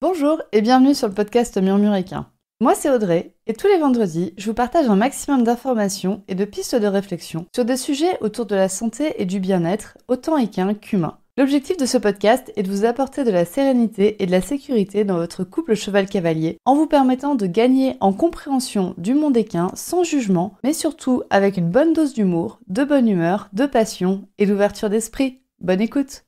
Bonjour et bienvenue sur le podcast Murmuréquin. Moi c'est Audrey et tous les vendredis, je vous partage un maximum d'informations et de pistes de réflexion sur des sujets autour de la santé et du bien-être, autant équin qu'humain. L'objectif de ce podcast est de vous apporter de la sérénité et de la sécurité dans votre couple cheval-cavalier en vous permettant de gagner en compréhension du monde équin sans jugement, mais surtout avec une bonne dose d'humour, de bonne humeur, de passion et d'ouverture d'esprit. Bonne écoute!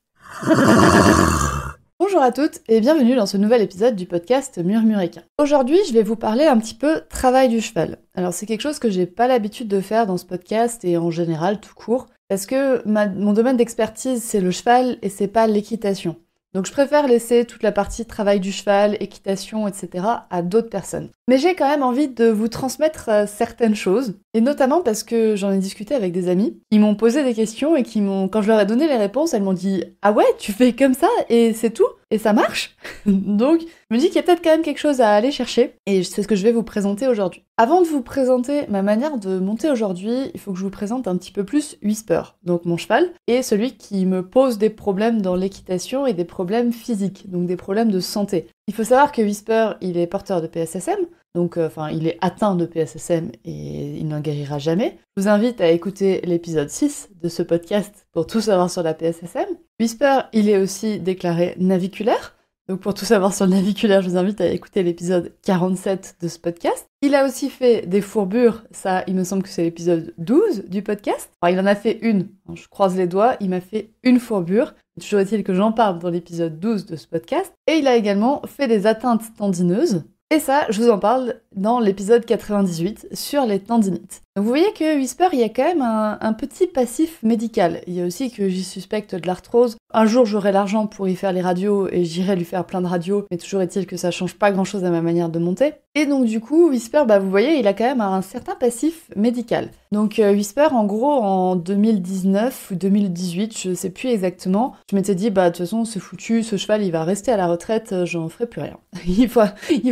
Bonjour à toutes et bienvenue dans ce nouvel épisode du podcast Murmuréquin. Aujourd'hui, je vais vous parler un petit peu travail du cheval. Alors c'est quelque chose que j'ai pas l'habitude de faire dans ce podcast et en général tout court, parce que mon domaine d'expertise c'est le cheval et c'est pas l'équitation. Donc je préfère laisser toute la partie travail du cheval, équitation, etc. à d'autres personnes. Mais j'ai quand même envie de vous transmettre certaines choses, et notamment parce que j'en ai discuté avec des amis. Ils m'ont posé des questions et quand je leur ai donné les réponses, elles m'ont dit « Ah ouais, tu fais comme ça et c'est tout ? Et ça marche ?» Donc je me dis qu'il y a peut-être quand même quelque chose à aller chercher, et c'est ce que je vais vous présenter aujourd'hui. Avant de vous présenter ma manière de monter aujourd'hui, il faut que je vous présente un petit peu plus Whisper, donc mon cheval, et celui qui me pose des problèmes dans l'équitation et des problèmes physiques, donc des problèmes de santé. Il faut savoir que Whisper, il est porteur de PSSM, donc il est atteint de PSSM et il n'en guérira jamais. Je vous invite à écouter l'épisode 6 de ce podcast pour tout savoir sur la PSSM. Whisper, il est aussi déclaré naviculaire. Donc pour tout savoir sur le naviculaire, je vous invite à écouter l'épisode 47 de ce podcast. Il a aussi fait des fourbures, ça il me semble que c'est l'épisode 12 du podcast. Alors il en a fait une, je croise les doigts, il m'a fait une fourbure. Toujours est-il que j'en parle dans l'épisode 12 de ce podcast. Et il a également fait des atteintes tendineuses. Et ça, je vous en parle dans l'épisode 98 sur les tendinites. Donc vous voyez que Whisper, il y a quand même un petit passif médical. Il y a aussi que j'y suspecte de l'arthrose. Un jour, j'aurai l'argent pour y faire les radios et j'irai lui faire plein de radios, mais toujours est-il que ça change pas grand-chose à ma manière de monter. Et donc du coup, Whisper, vous voyez, il a quand même un certain passif médical. Donc Whisper, en gros, en 2019 ou 2018, je sais plus exactement, je m'étais dit, de toute façon, c'est foutu, ce cheval, il va rester à la retraite, j'en ferai plus rien. Il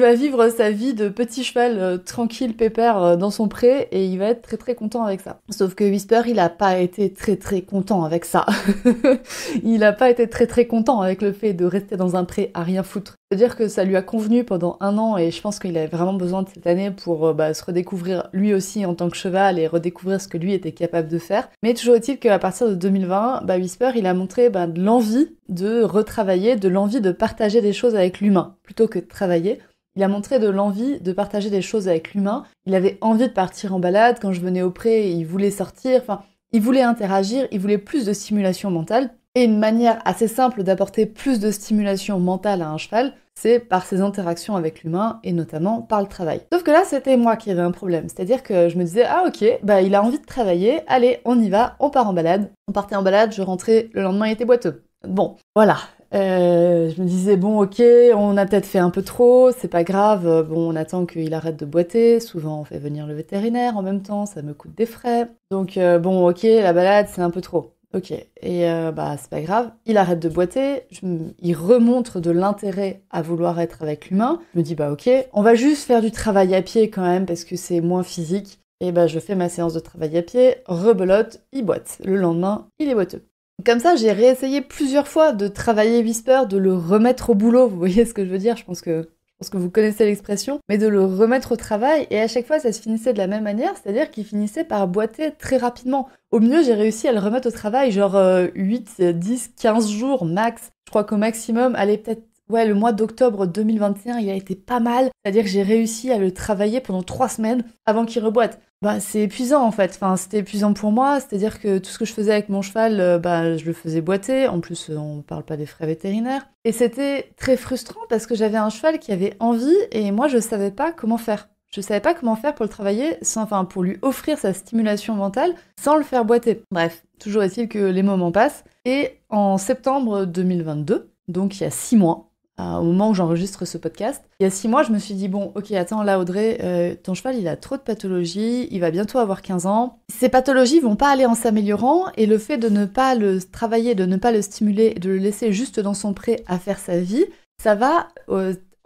va vivre sa vie de petit cheval tranquille, pépère, dans son pré, et il va être très très content avec ça. Sauf que Whisper, il a pas été très très content avec ça. Il a pas été très très content avec le fait de rester dans un pré à rien foutre. C'est-à-dire que ça lui a convenu pendant 1 an, et je pense qu'il avait vraiment besoin de cette année pour se redécouvrir lui aussi en tant que cheval et redécouvrir ce que lui était capable de faire. Mais toujours est-il qu'à partir de 2020, Whisper, il a montré de l'envie de retravailler, de l'envie de partager des choses avec l'humain, plutôt que de travailler. Il a montré de l'envie de partager des choses avec l'humain. Il avait envie de partir en balade. Quand je venais au pré, il voulait sortir. Il voulait interagir. Il voulait plus de stimulation mentale. Et une manière assez simple d'apporter plus de stimulation mentale à un cheval, c'est par ses interactions avec l'humain et notamment par le travail. Sauf que là, c'était moi qui avais un problème. C'est-à-dire que je me disais, ah ok, il a envie de travailler. Allez, on y va, on part en balade. On partait en balade, je rentrais, le lendemain il était boiteux. Bon, voilà. Je me disais, bon ok, on a peut-être fait un peu trop, c'est pas grave, on attend qu'il arrête de boiter, souvent on fait venir le vétérinaire en même temps, ça me coûte des frais. Donc bon ok, la balade c'est un peu trop. Ok, et c'est pas grave, il arrête de boiter, il remontre de l'intérêt à vouloir être avec l'humain. Je me dis ok, on va juste faire du travail à pied quand même parce que c'est moins physique. Et je fais ma séance de travail à pied, rebelote, il boite. Le lendemain, il est boiteux. Comme ça, j'ai réessayé plusieurs fois de travailler Whisper, de le remettre au boulot, vous voyez ce que je veux dire, je pense que vous connaissez l'expression, mais de le remettre au travail, et à chaque fois ça se finissait de la même manière, c'est-à-dire qu'il finissait par boiter très rapidement. Au mieux, j'ai réussi à le remettre au travail, genre 8, 10, 15 jours max. Je crois qu'au maximum, allez peut-être, le mois d'octobre 2021, il a été pas mal, c'est-à-dire que j'ai réussi à le travailler pendant 3 semaines avant qu'il reboite. C'est épuisant en fait, c'était épuisant pour moi, c'est-à-dire que tout ce que je faisais avec mon cheval, je le faisais boiter, en plus on parle pas des frais vétérinaires, et c'était très frustrant parce que j'avais un cheval qui avait envie et moi je savais pas comment faire. Je savais pas comment faire pour le travailler, pour lui offrir sa stimulation mentale sans le faire boiter. Bref, toujours est-il que les moments passent, et en septembre 2022, donc il y a 6 mois, au moment où j'enregistre ce podcast. Il y a 6 mois, je me suis dit, bon, ok, attends, là, Audrey, ton cheval, il a trop de pathologies, il va bientôt avoir 15 ans. Ces pathologies vont pas aller en s'améliorant, et le fait de ne pas le travailler, de ne pas le stimuler, de le laisser juste dans son pré à faire sa vie, ça va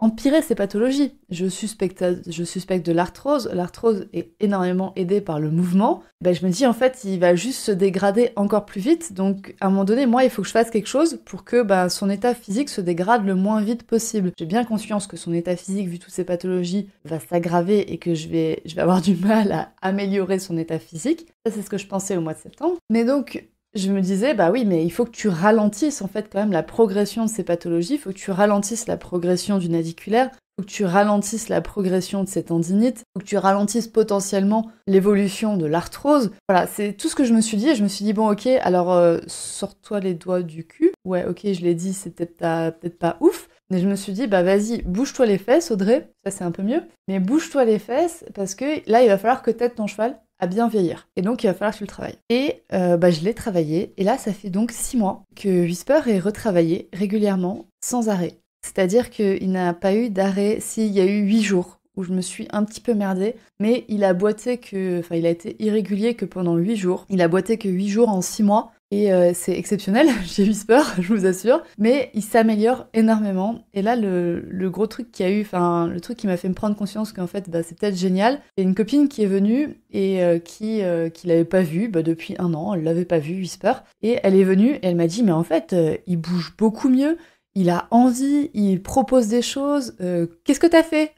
empirer ses pathologies. Je suspecte de l'arthrose. L'arthrose est énormément aidée par le mouvement. Je me dis, en fait, il va juste se dégrader encore plus vite. Donc, à un moment donné, moi, il faut que je fasse quelque chose pour que son état physique se dégrade le moins vite possible. J'ai bien conscience que son état physique, vu toutes ces pathologies, va s'aggraver et que je vais avoir du mal à améliorer son état physique. Ça, c'est ce que je pensais au mois de septembre. Mais donc, je me disais, oui, mais il faut que tu ralentisses en fait quand même la progression de ces pathologies, il faut que tu ralentisses la progression du naviculaire, il faut que tu ralentisses la progression de ces tendinites, il faut que tu ralentisses potentiellement l'évolution de l'arthrose. Voilà, c'est tout ce que je me suis dit, et je me suis dit, bon ok, alors sors-toi les doigts du cul. Ouais, ok, je l'ai dit, c'est peut-être pas ouf, mais je me suis dit, vas-y, bouge-toi les fesses, Audrey, ça c'est un peu mieux, mais bouge-toi les fesses, parce que là, il va falloir que t'aides ton cheval à bien vieillir. Et donc, il va falloir que tu le travailles. Et je l'ai travaillé. Et là, ça fait donc 6 mois que Whisper est retravaillé régulièrement, sans arrêt. C'est-à-dire qu'il n'a pas eu d'arrêt. S'il y a eu 8 jours où je me suis un petit peu merdée, mais il a été irrégulier que pendant 8 jours. Il a boité que 8 jours en 6 mois. Et c'est exceptionnel chez Whisper, je vous assure. Mais il s'améliore énormément. Et là, le gros truc qu'il y a eu, le truc qui m'a fait me prendre conscience qu'en fait, c'est peut-être génial. Il y a une copine qui est venue et qui l'avait pas vu depuis 1 an. Elle l'avait pas vu, Whisper. Et elle est venue et elle m'a dit, mais en fait, il bouge beaucoup mieux. Il a envie, il propose des choses. Qu'est-ce que t'as fait?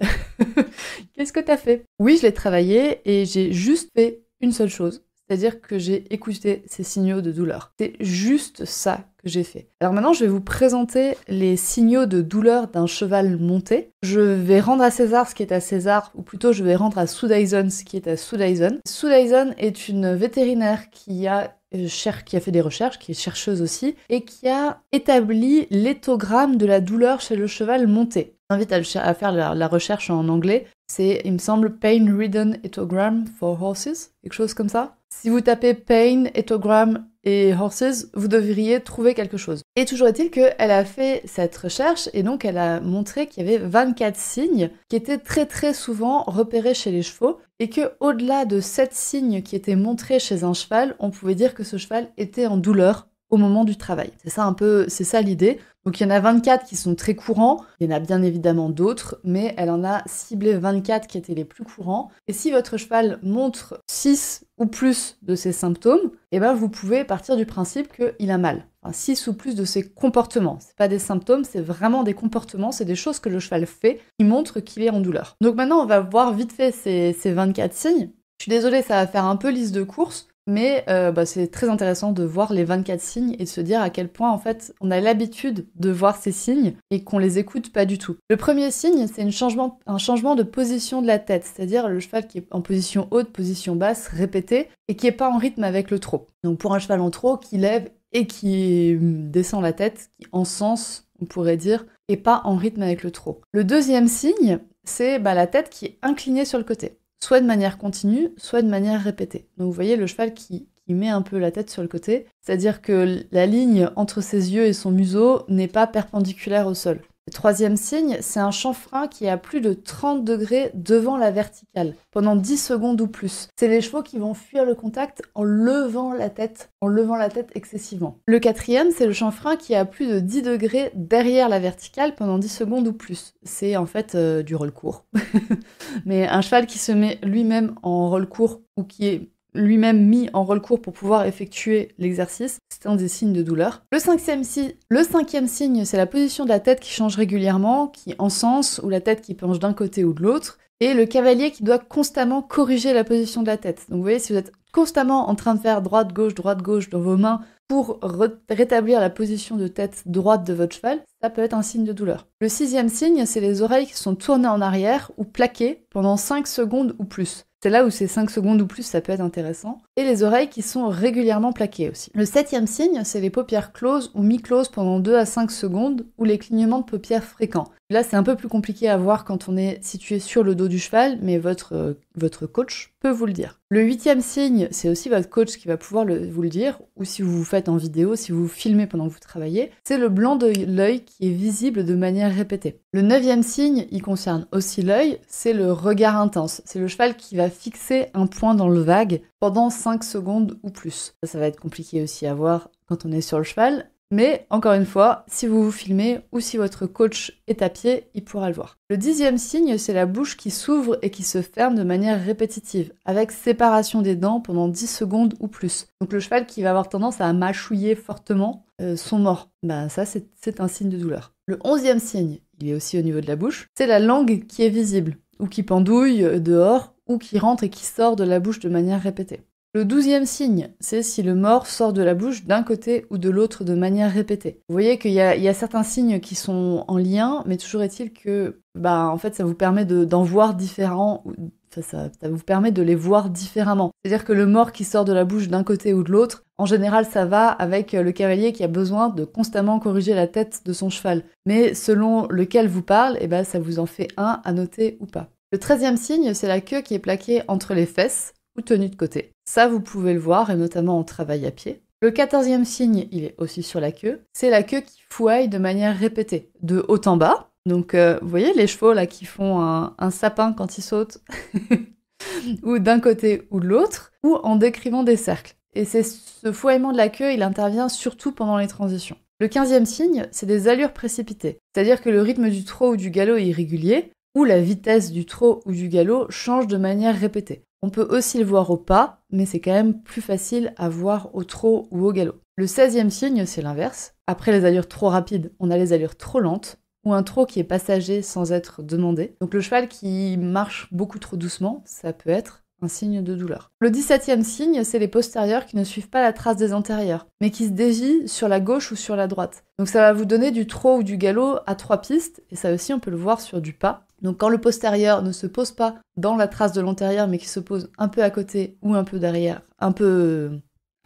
Qu'est-ce que t'as fait? Oui, je l'ai travaillé et j'ai juste fait une seule chose. C'est-à-dire que j'ai écouté ces signaux de douleur. C'est juste ça que j'ai fait. Alors maintenant, je vais vous présenter les signaux de douleur d'un cheval monté. Je vais rendre à César ce qui est à César, ou plutôt je vais rendre à Sue Dyson ce qui est à Sue Dyson. Sue Dyson est une vétérinaire qui a fait des recherches, qui est chercheuse aussi, et qui a établi l'éthogramme de la douleur chez le cheval monté. J'invite à faire la recherche en anglais. C'est, il me semble, Pain Ridden Ethogram for Horses, quelque chose comme ça. Si vous tapez Pain, Ethogram et Horses, vous devriez trouver quelque chose. Et toujours est-il qu'elle a fait cette recherche et donc elle a montré qu'il y avait 24 signes qui étaient très très souvent repérés chez les chevaux et que au-delà de 7 signes qui étaient montrés chez un cheval, on pouvait dire que ce cheval était en douleur au moment du travail. C'est ça l'idée. Donc il y en a 24 qui sont très courants, il y en a bien évidemment d'autres, mais elle en a ciblé 24 qui étaient les plus courants. Et si votre cheval montre 6 ou plus de ces symptômes, vous pouvez partir du principe qu'il a mal. 6 ou plus de ces comportements. C'est pas des symptômes, c'est vraiment des comportements, c'est des choses que le cheval fait qui montrent qu'il est en douleur. Donc maintenant, on va voir vite fait ces 24 signes. Je suis désolée, ça va faire un peu liste de courses, mais c'est très intéressant de voir les 24 signes et de se dire à quel point, en fait, on a l'habitude de voir ces signes et qu'on les écoute pas du tout. Le premier signe, c'est un changement de position de la tête, c'est-à-dire le cheval qui est en position haute, position basse, répétée, et qui est pas en rythme avec le trot. Donc pour un cheval en trot, qui lève et qui descend la tête, qui en sens, on pourrait dire, et pas en rythme avec le trot. Le deuxième signe, c'est la tête qui est inclinée sur le côté. Soit de manière continue, soit de manière répétée. Donc vous voyez le cheval qui met un peu la tête sur le côté, c'est-à-dire que la ligne entre ses yeux et son museau n'est pas perpendiculaire au sol. Le troisième signe, c'est un chanfrein qui est à plus de 30 degrés devant la verticale, pendant 10 secondes ou plus. C'est les chevaux qui vont fuir le contact en levant la tête excessivement. Le quatrième, c'est le chanfrein qui est à plus de 10 degrés derrière la verticale pendant 10 secondes ou plus. C'est en fait du roll court. Mais un cheval qui se met lui-même en roll court ou qui est lui-même mis en roll court pour pouvoir effectuer l'exercice, c'est un des signes de douleur. Le cinquième signe, c'est la position de la tête qui change régulièrement, qui encense, ou la tête qui penche d'un côté ou de l'autre, et le cavalier qui doit constamment corriger la position de la tête. Donc vous voyez, si vous êtes constamment en train de faire droite-gauche dans vos mains pour rétablir la position de tête droite de votre cheval, ça peut être un signe de douleur. Le sixième signe, c'est les oreilles qui sont tournées en arrière ou plaquées pendant 5 secondes ou plus. C'est là où ces 5 secondes ou plus, ça peut être intéressant. Et les oreilles qui sont régulièrement plaquées aussi. Le septième signe, c'est les paupières closes ou mi-closes pendant 2 à 5 secondes ou les clignements de paupières fréquents. Là, c'est un peu plus compliqué à voir quand on est situé sur le dos du cheval, mais votre coach peut vous le dire. Le huitième signe, c'est aussi votre coach qui va pouvoir vous le dire, ou si vous vous faites en vidéo, si vous vous filmez pendant que vous travaillez, c'est le blanc de l'œil qui est visible de manière répétée. Le neuvième signe, il concerne aussi l'œil, c'est le regard intense. C'est le cheval qui va fixer un point dans le vague pendant 5 secondes ou plus. Ça va être compliqué aussi à voir quand on est sur le cheval, Mais encore une fois, si vous vous filmez ou si votre coach est à pied, il pourra le voir. Le 10e signe, c'est la bouche qui s'ouvre et qui se ferme de manière répétitive, avec séparation des dents pendant 10 secondes ou plus. Donc le cheval qui va avoir tendance à mâchouiller fortement son mort, ça c'est un signe de douleur. Le 11e signe, il est aussi au niveau de la bouche, c'est la langue qui est visible, ou qui pendouille dehors, ou qui rentre et qui sort de la bouche de manière répétée. Le 12e signe, c'est si le mort sort de la bouche d'un côté ou de l'autre de manière répétée. Vous voyez qu'il y a certains signes qui sont en lien, mais toujours est-il que en fait, ça vous permet d'en voir différents, ça vous permet de les voir différemment. C'est-à-dire que le mort qui sort de la bouche d'un côté ou de l'autre, en général, ça va avec le cavalier qui a besoin de constamment corriger la tête de son cheval. Mais selon lequel vous parle, ça vous en fait un à noter ou pas. Le 13e signe, c'est la queue qui est plaquée entre les fesses ou tenue de côté. Ça, vous pouvez le voir, et notamment en travail à pied. Le 14e signe, il est aussi sur la queue. C'est la queue qui fouaille de manière répétée, de haut en bas. Donc, vous voyez les chevaux là qui font un sapin quand ils sautent, ou d'un côté ou de l'autre, ou en décrivant des cercles. Et c'est ce fouaillement de la queue, il intervient surtout pendant les transitions. Le 15e signe, c'est des allures précipitées. C'est-à-dire que le rythme du trot ou du galop est irrégulier, ou la vitesse du trot ou du galop change de manière répétée. On peut aussi le voir au pas, mais c'est quand même plus facile à voir au trot ou au galop. Le 16e signe, c'est l'inverse. Après les allures trop rapides, on a les allures trop lentes, ou un trot qui est passager sans être demandé. Donc le cheval qui marche beaucoup trop doucement, ça peut être un signe de douleur. Le 17e signe, c'est les postérieurs qui ne suivent pas la trace des antérieurs, mais qui se dévient sur la gauche ou sur la droite. Donc ça va vous donner du trot ou du galop à 3 pistes, et ça aussi on peut le voir sur du pas. Donc quand le postérieur ne se pose pas dans la trace de l'antérieur, mais qui se pose un peu à côté ou un peu derrière, un peu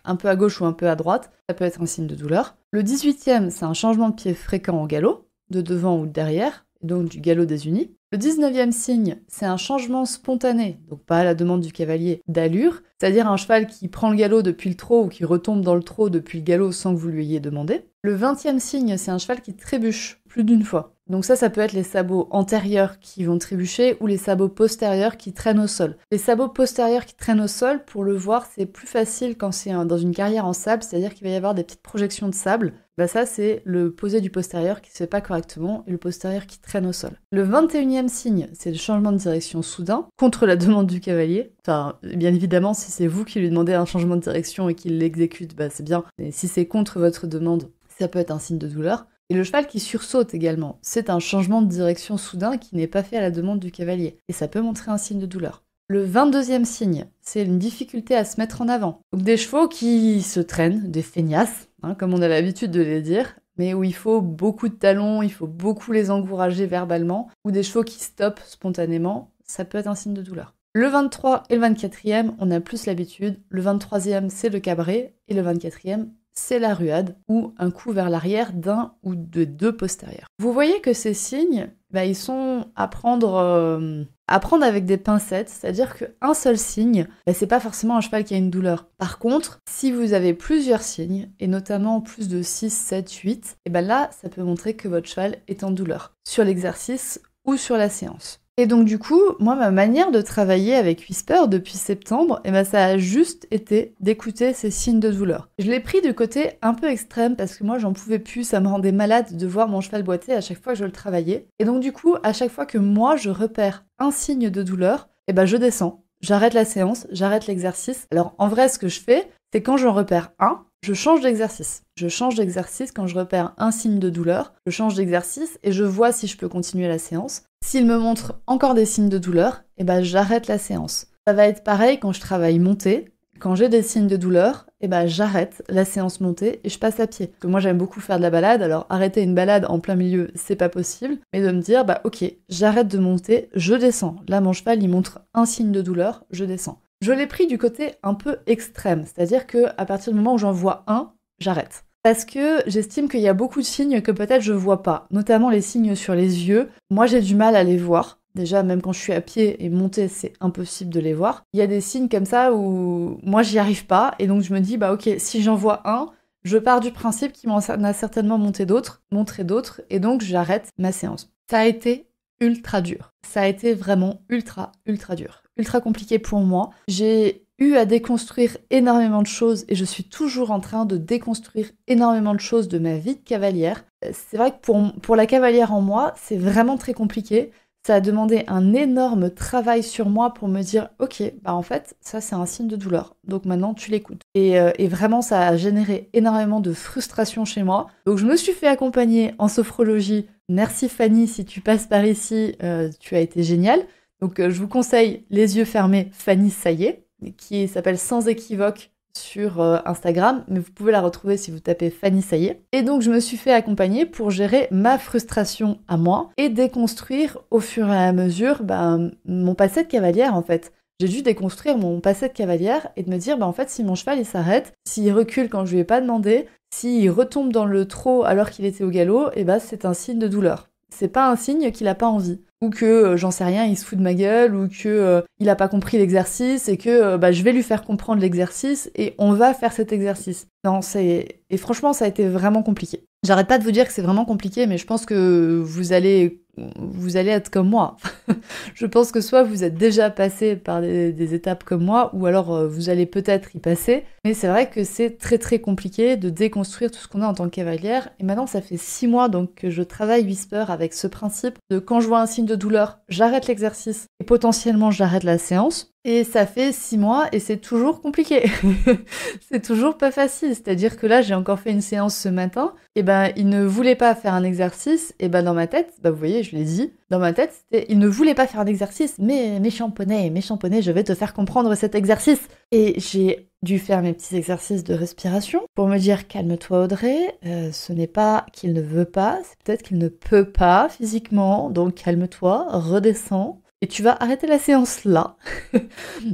à gauche ou un peu à droite, ça peut être un signe de douleur. Le 18e, c'est un changement de pied fréquent au galop, de devant ou de derrière, et donc du galop désuni. Le 19e signe, c'est un changement spontané, donc pas à la demande du cavalier, d'allure, c'est-à-dire un cheval qui prend le galop depuis le trot ou qui retombe dans le trot depuis le galop sans que vous lui ayez demandé. Le 20e signe, c'est un cheval qui trébuche plus d'une fois. Donc ça peut être les sabots antérieurs qui vont trébucher ou les sabots postérieurs qui traînent au sol. Les sabots postérieurs qui traînent au sol, pour le voir, c'est plus facile quand c'est dans une carrière en sable, c'est-à-dire qu'il va y avoir des petites projections de sable. Ça, c'est le posé du postérieur qui se fait pas correctement et le postérieur qui traîne au sol. Le 21e signe, c'est le changement de direction soudain, contre la demande du cavalier. Enfin, bien évidemment, si c'est vous qui lui demandez un changement de direction et qu'il l'exécute, c'est bien. Mais si c'est contre votre demande, ça peut être un signe de douleur. Et le cheval qui sursaute également, c'est un changement de direction soudain qui n'est pas fait à la demande du cavalier. Et ça peut montrer un signe de douleur. Le 22e signe, c'est une difficulté à se mettre en avant. Donc des chevaux qui se traînent, des feignasses, comme on a l'habitude de les dire, mais où il faut beaucoup de talons, il faut beaucoup les encourager verbalement, ou des chevaux qui stoppent spontanément, ça peut être un signe de douleur. Le 23 et le 24e, on a plus l'habitude. Le 23e, c'est le cabré, et le 24e, c'est la ruade, ou un coup vers l'arrière d'un ou de deux postérieurs. Vous voyez que ces signes, ils sont à prendre avec des pincettes, c'est-à-dire qu'un seul signe, c'est pas forcément un cheval qui a une douleur. Par contre, si vous avez plusieurs signes, et notamment plus de 6, 7, 8, là, ça peut montrer que votre cheval est en douleur, sur l'exercice ou sur la séance. Et donc du coup, moi, ma manière de travailler avec Whisper depuis septembre, ça a juste été d'écouter ces signes de douleur. Je l'ai pris du côté un peu extrême parce que moi, j'en pouvais plus, ça me rendait malade de voir mon cheval boiter à chaque fois que je le travaillais. Et donc du coup, à chaque fois que moi, je repère un signe de douleur, je descends, j'arrête la séance, j'arrête l'exercice. Alors en vrai, ce que je fais, c'est quand j'en repère un, je change d'exercice. Je change d'exercice quand je repère un signe de douleur, je change d'exercice et je vois si je peux continuer la séance. S'il me montre encore des signes de douleur, j'arrête la séance. Ça va être pareil quand je travaille montée. Quand j'ai des signes de douleur, j'arrête la séance montée et je passe à pied. Parce que moi, j'aime beaucoup faire de la balade, alors arrêter une balade en plein milieu, c'est pas possible. Mais de me dire, ok, j'arrête de monter, je descends. Là, mon cheval, il montre un signe de douleur, je descends. Je l'ai pris du côté un peu extrême, c'est-à-dire qu'à partir du moment où j'en vois un, j'arrête. Parce que j'estime qu'il y a beaucoup de signes que peut-être je vois pas, notamment les signes sur les yeux. Moi, j'ai du mal à les voir. Déjà, même quand je suis à pied et montée, c'est impossible de les voir. Il y a des signes comme ça où moi, j'y arrive pas. Et donc, je me dis, ok, si j'en vois un, je pars du principe qu'il m'en a certainement montré d'autres. Et donc, j'arrête ma séance. Ça a été ultra dur. Ça a été vraiment ultra dur. Ultra compliqué pour moi. J'ai eu à déconstruire énormément de choses et je suis toujours en train de déconstruire énormément de choses de ma vie de cavalière. C'est vrai que pour la cavalière en moi, c'est vraiment très compliqué. Ça a demandé un énorme travail sur moi pour me dire ok, bah en fait, ça c'est un signe de douleur. Donc maintenant tu l'écoutes. Et vraiment, ça a généré énormément de frustration chez moi. Donc je me suis fait accompagner en sophrologie. Merci Fanny, si tu passes par ici, tu as été géniale. Donc je vous conseille les yeux fermés, Fanny Saillet, qui s'appelle sans équivoque sur Instagram, mais vous pouvez la retrouver si vous tapez Fanny Saillet. Et donc je me suis fait accompagner pour gérer ma frustration à moi et déconstruire au fur et à mesure mon passé de cavalière en fait. J'ai dû déconstruire mon passé de cavalière et de me dire en fait si mon cheval il s'arrête, s'il recule quand je lui ai pas demandé, s'il retombe dans le trot alors qu'il était au galop, c'est un signe de douleur. C'est pas un signe qu'il a pas envie. Ou que, j'en sais rien, il se fout de ma gueule, ou que il a pas compris l'exercice, et que je vais lui faire comprendre l'exercice, et on va faire cet exercice. Non, et franchement, ça a été vraiment compliqué. J'arrête pas de vous dire que c'est vraiment compliqué, mais je pense que vous allez être comme moi. Je pense que soit vous êtes déjà passé par des étapes comme moi, ou alors vous allez peut-être y passer. Mais c'est vrai que c'est très très compliqué de déconstruire tout ce qu'on a en tant que cavalière. Et maintenant, ça fait 6 mois donc que je travaille Whisper avec ce principe de quand je vois un signe de douleur, j'arrête l'exercice et potentiellement j'arrête la séance. Et ça fait 6 mois et c'est toujours compliqué. C'est toujours pas facile. C'est-à-dire que là, j'ai encore fait une séance ce matin. Et il ne voulait pas faire un exercice. Et dans ma tête, vous voyez, je l'ai dit, dans ma tête, c'était il ne voulait pas faire un exercice. Mais méchant poney, je vais te faire comprendre cet exercice. Et j'ai dû faire mes petits exercices de respiration pour me dire calme-toi Audrey, ce n'est pas qu'il ne veut pas, c'est peut-être qu'il ne peut pas physiquement. Donc calme-toi, redescends. Et tu vas arrêter la séance là.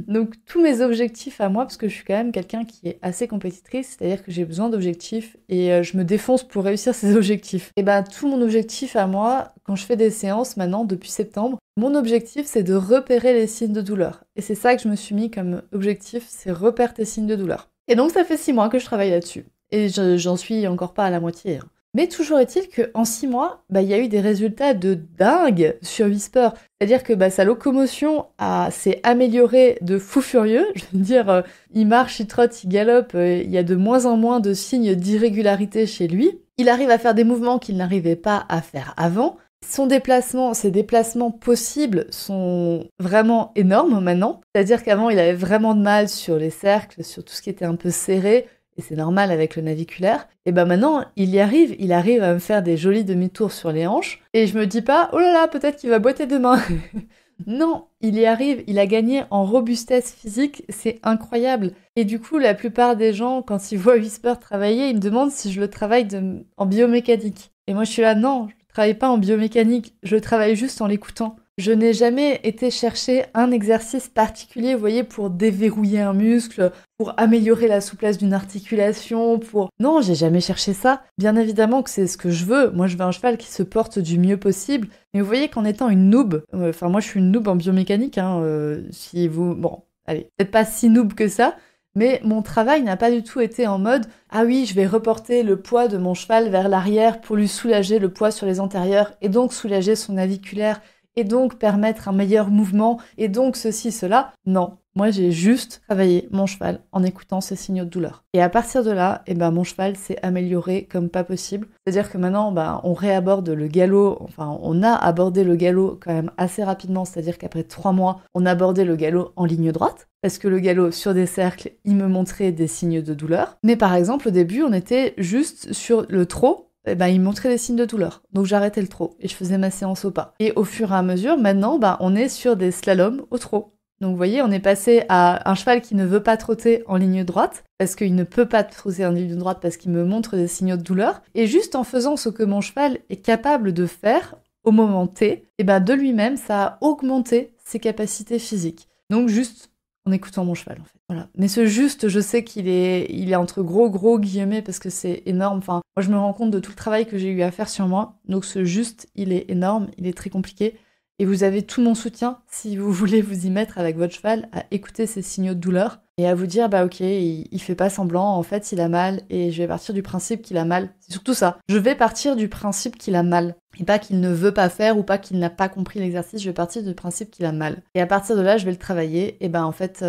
Donc tous mes objectifs à moi, parce que je suis quand même quelqu'un qui est assez compétitrice, c'est-à-dire que j'ai besoin d'objectifs et je me défonce pour réussir ces objectifs. Et tout mon objectif à moi, quand je fais des séances maintenant depuis septembre, mon objectif c'est de repérer les signes de douleur. Et c'est ça que je me suis mis comme objectif, c'est repère tes signes de douleur. Et donc ça fait 6 mois que je travaille là-dessus. Et j'en suis encore pas à la moitié. Hein. Mais toujours est-il qu'en 6 mois, il y a eu des résultats de dingue sur Whisper. C'est-à-dire que sa locomotion s'est améliorée de fou furieux. Je veux dire, il marche, il trotte, il galope, il y a de moins en moins de signes d'irrégularité chez lui. Il arrive à faire des mouvements qu'il n'arrivait pas à faire avant. Ses déplacements possibles sont vraiment énormes maintenant. C'est-à-dire qu'avant, il avait vraiment de mal sur les cercles, sur tout ce qui était un peu serré. Et c'est normal avec le naviculaire, et maintenant, il arrive à me faire des jolis demi-tours sur les hanches, et je me dis pas, oh là là, peut-être qu'il va boiter demain. Non, il y arrive, il a gagné en robustesse physique, c'est incroyable. Et du coup, la plupart des gens, quand ils voient Whisper travailler, ils me demandent si je le travaille en biomécanique. Et moi, je suis là, non, je ne travaille pas en biomécanique, je travaille juste en l'écoutant. Je n'ai jamais été chercher un exercice particulier, vous voyez, pour déverrouiller un muscle, pour améliorer la souplesse d'une articulation, Non, j'ai jamais cherché ça. Bien évidemment que c'est ce que je veux. Moi, je veux un cheval qui se porte du mieux possible. Mais vous voyez qu'en étant une noob, moi, je suis une noob en biomécanique, si vous... Bon, allez, peut-être pas si noob que ça, mais mon travail n'a pas du tout été en mode « Ah oui, je vais reporter le poids de mon cheval vers l'arrière pour lui soulager le poids sur les antérieurs et donc soulager son naviculaire. » et donc permettre un meilleur mouvement, et donc ceci, cela. Non, moi j'ai juste travaillé mon cheval en écoutant ses signaux de douleur. Et à partir de là, mon cheval s'est amélioré comme pas possible. C'est-à-dire que maintenant, on réaborde le galop, on a abordé le galop quand même assez rapidement, c'est-à-dire qu'après 3 mois, on a abordé le galop en ligne droite, parce que le galop sur des cercles, il me montrait des signes de douleur. Mais par exemple, au début, on était juste sur le trot, il montrait des signes de douleur. Donc j'arrêtais le trot et je faisais ma séance au pas. Et au fur et à mesure, maintenant, on est sur des slaloms au trot. Donc vous voyez, on est passé à un cheval qui ne veut pas trotter en ligne droite, parce qu'il ne peut pas trotter en ligne droite parce qu'il me montre des signaux de douleur. Et juste en faisant ce que mon cheval est capable de faire au moment T, de lui-même, ça a augmenté ses capacités physiques. Donc juste en écoutant mon cheval, en fait. Voilà. Mais ce juste, je sais qu'il est entre gros guillemets parce que c'est énorme. Moi, je me rends compte de tout le travail que j'ai eu à faire sur moi. Donc ce juste, il est énorme, il est très compliqué. Et vous avez tout mon soutien si vous voulez vous y mettre avec votre cheval à écouter ses signaux de douleur et à vous dire, ok, il fait pas semblant, en fait, il a mal et je vais partir du principe qu'il a mal. C'est surtout ça. Je vais partir du principe qu'il a mal. et pas qu'il ne veut pas faire ou pas qu'il n'a pas compris l'exercice, je vais partir du principe qu'il a mal. Et à partir de là, je vais le travailler, et en fait,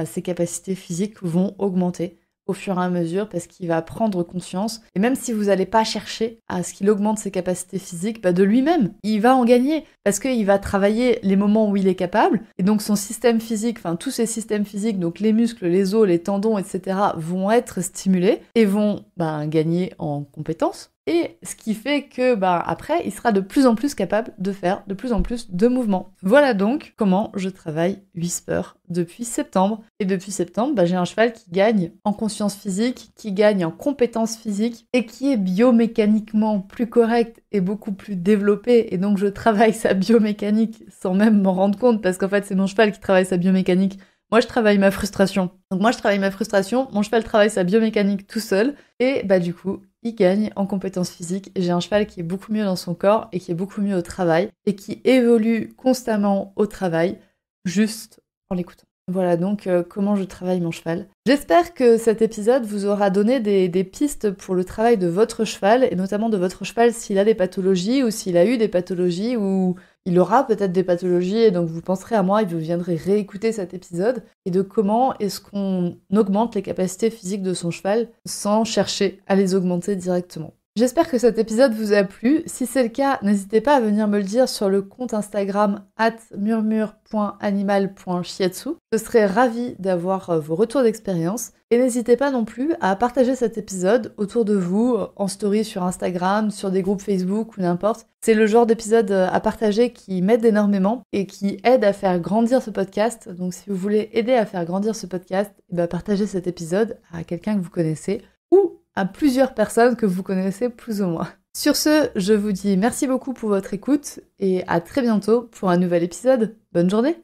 ses capacités physiques vont augmenter au fur et à mesure parce qu'il va prendre conscience. Et même si vous n'allez pas chercher à ce qu'il augmente ses capacités physiques, de lui-même, il va en gagner parce qu'il va travailler les moments où il est capable. Et donc son système physique, tous ses systèmes physiques, donc les muscles, les os, les tendons, etc., vont être stimulés et vont gagner en compétences. Et ce qui fait que, après, il sera de plus en plus capable de faire de plus en plus de mouvements. Voilà donc comment je travaille Whisper depuis septembre. Et depuis septembre, j'ai un cheval qui gagne en conscience physique, qui gagne en compétences physiques et qui est biomécaniquement plus correct et beaucoup plus développé. Et donc, je travaille sa biomécanique sans même m'en rendre compte parce qu'en fait, c'est mon cheval qui travaille sa biomécanique. Moi, je travaille ma frustration. Donc moi, je travaille ma frustration, mon cheval travaille sa biomécanique tout seul, et du coup, il gagne en compétences physiques. J'ai un cheval qui est beaucoup mieux dans son corps, et qui est beaucoup mieux au travail, et qui évolue constamment au travail, juste en l'écoutant. Voilà donc comment je travaille mon cheval. J'espère que cet épisode vous aura donné des pistes pour le travail de votre cheval, et notamment de votre cheval s'il a des pathologies, ou s'il a eu des pathologies, ou il aura peut-être des pathologies, et donc vous penserez à moi et vous viendrez réécouter cet épisode, et de comment est-ce qu'on augmente les capacités physiques de son cheval sans chercher à les augmenter directement. J'espère que cet épisode vous a plu. Si c'est le cas, n'hésitez pas à venir me le dire sur le compte Instagram @murmure.animal.shiatsu. Je serais ravie d'avoir vos retours d'expérience. Et n'hésitez pas non plus à partager cet épisode autour de vous, en story sur Instagram, sur des groupes Facebook ou n'importe. C'est le genre d'épisode à partager qui m'aide énormément et qui aide à faire grandir ce podcast. Donc si vous voulez aider à faire grandir ce podcast, partagez cet épisode à quelqu'un que vous connaissez ou à plusieurs personnes que vous connaissez plus ou moins. Sur ce, je vous dis merci beaucoup pour votre écoute et à très bientôt pour un nouvel épisode. Bonne journée.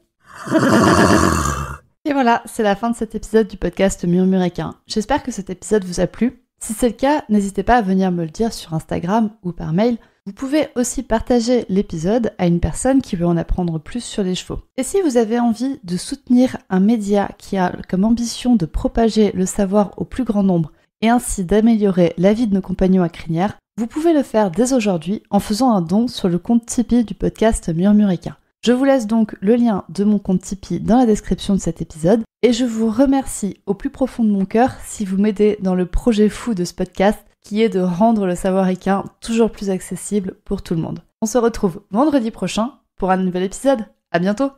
Et voilà, c'est la fin de cet épisode du podcast Murmuréquin. J'espère que cet épisode vous a plu. Si c'est le cas, n'hésitez pas à venir me le dire sur Instagram ou par mail. Vous pouvez aussi partager l'épisode à une personne qui veut en apprendre plus sur les chevaux. Et si vous avez envie de soutenir un média qui a comme ambition de propager le savoir au plus grand nombre et ainsi d'améliorer la vie de nos compagnons à crinière, vous pouvez le faire dès aujourd'hui en faisant un don sur le compte Tipeee du podcast Murmuréquin. Je vous laisse donc le lien de mon compte Tipeee dans la description de cet épisode et je vous remercie au plus profond de mon cœur si vous m'aidez dans le projet fou de ce podcast qui est de rendre le savoir équin toujours plus accessible pour tout le monde. On se retrouve vendredi prochain pour un nouvel épisode. À bientôt!